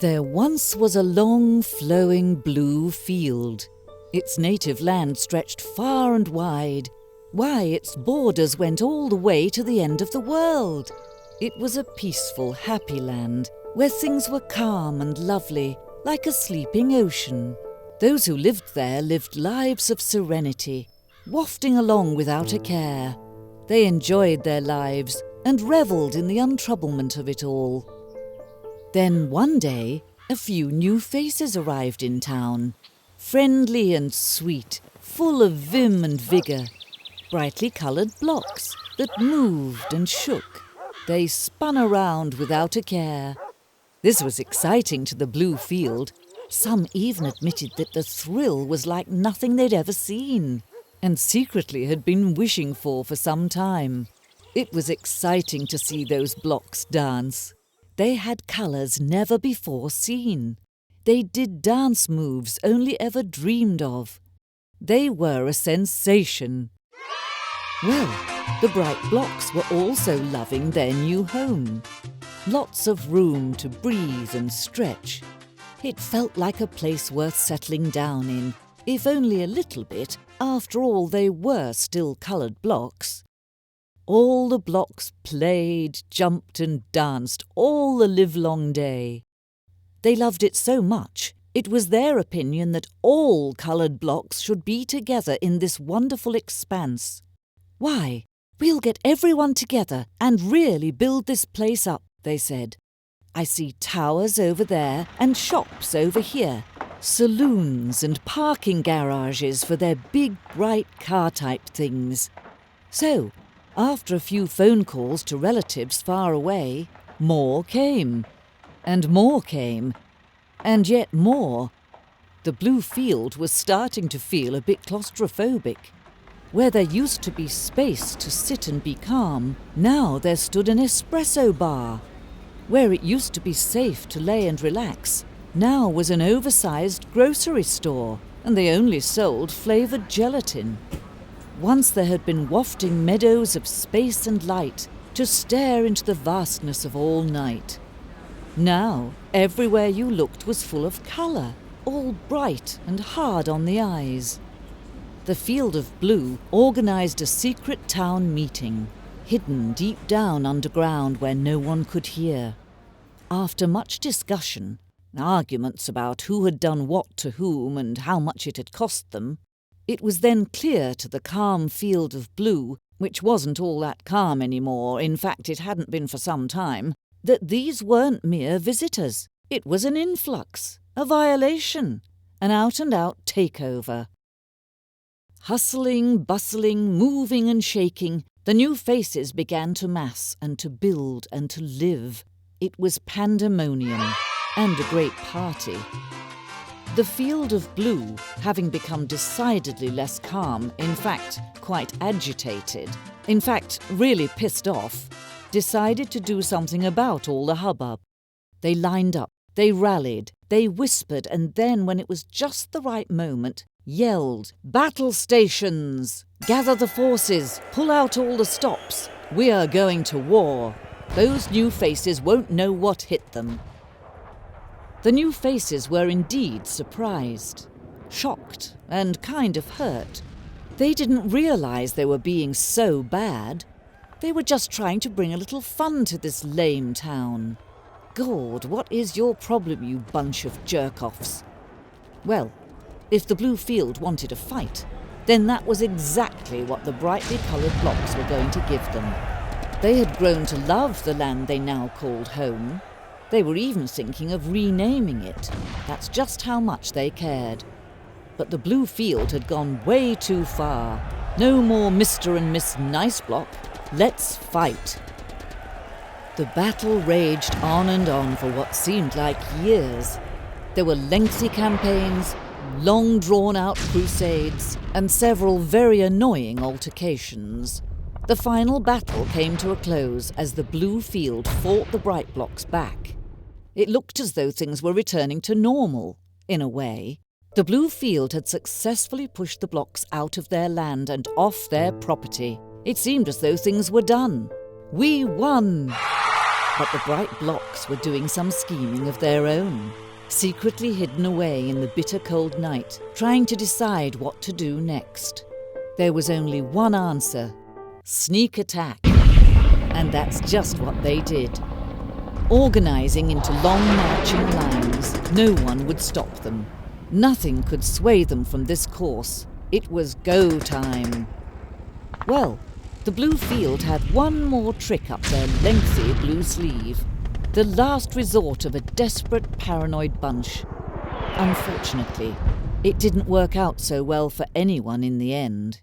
There once was a long, flowing blue field. Its native land stretched far and wide. Why, its borders went all the way to the end of the world. It was a peaceful, happy land, where things were calm and lovely, like a sleeping ocean. Those who lived there lived lives of serenity, wafting along without a care. They enjoyed their lives and revelled in the untroublement of it all. Then one day, a few new faces arrived in town, friendly and sweet, full of vim and vigour. Brightly coloured blocks that moved and shook. They spun around without a care. This was exciting to the blue field. Some even admitted that the thrill was like nothing they'd ever seen, and secretly had been wishing for some time. It was exciting to see those blocks dance. They had colours never before seen. They did dance moves only ever dreamed of. They were a sensation. Well, the bright blocks were also loving their new home. Lots of room to breathe and stretch. It felt like a place worth settling down in, if only a little bit. After all, they were still coloured blocks. All the blocks played, jumped and danced all the livelong day. They loved it so much, it was their opinion that all coloured blocks should be together in this wonderful expanse. Why, we'll get everyone together and really build this place up, they said. I see towers over there and shops over here, saloons and parking garages for their big, bright car-type things. So, after a few phone calls to relatives far away, more came, and more came, and yet more. The blue field was starting to feel a bit claustrophobic. Where there used to be space to sit and be calm, now there stood an espresso bar. Where it used to be safe to lay and relax, now was an oversized grocery store, and they only sold flavoured gelatin. Once there had been wafting meadows of space and light to stare into the vastness of all night. Now, everywhere you looked was full of colour, all bright and hard on the eyes. The field of blue organised a secret town meeting, hidden deep down underground where no one could hear. After much discussion, arguments about who had done what to whom and how much it had cost them, it was then clear to the calm field of blue, which wasn't all that calm anymore, in fact it hadn't been for some time, that these weren't mere visitors. It was an influx, a violation, an out-and-out takeover. Hustling, bustling, moving and shaking, the new faces began to mass and to build and to live. It was pandemonium and a great party. The field of blue, having become decidedly less calm, in fact, quite agitated, in fact, really pissed off, decided to do something about all the hubbub. They lined up, they rallied, they whispered, and then, when it was just the right moment, yelled, "Battlestations! Gather the forces! Pull out all the stops! We are going to war! Those new faces won't know what hit them." The new faces were indeed surprised, shocked, and kind of hurt. They didn't realise they were being so bad. They were just trying to bring a little fun to this lame town. God, what is your problem, you bunch of jerk-offs? Well, if the blue field wanted a fight, then that was exactly what the brightly coloured blocks were going to give them. They had grown to love the land they now called home. They were even thinking of renaming it. That's just how much they cared. But the blue field had gone way too far. No more Mr. and Miss Nice Block. Let's fight. The battle raged on and on for what seemed like years. There were lengthy campaigns, long drawn-out crusades, and several very annoying altercations. The final battle came to a close as the blue field fought the bright blocks back. It looked as though things were returning to normal, in a way. The blue field had successfully pushed the blocks out of their land and off their property. It seemed as though things were done. We won! But the bright blocks were doing some scheming of their own, secretly hidden away in the bitter cold night, trying to decide what to do next. There was only one answer: sneak attack. And that's just what they did. Organising into long marching lines, no one would stop them. Nothing could sway them from this course. It was go time. Well, the blue field had one more trick up their lengthy blue sleeve. The last resort of a desperate, paranoid bunch. Unfortunately, it didn't work out so well for anyone in the end.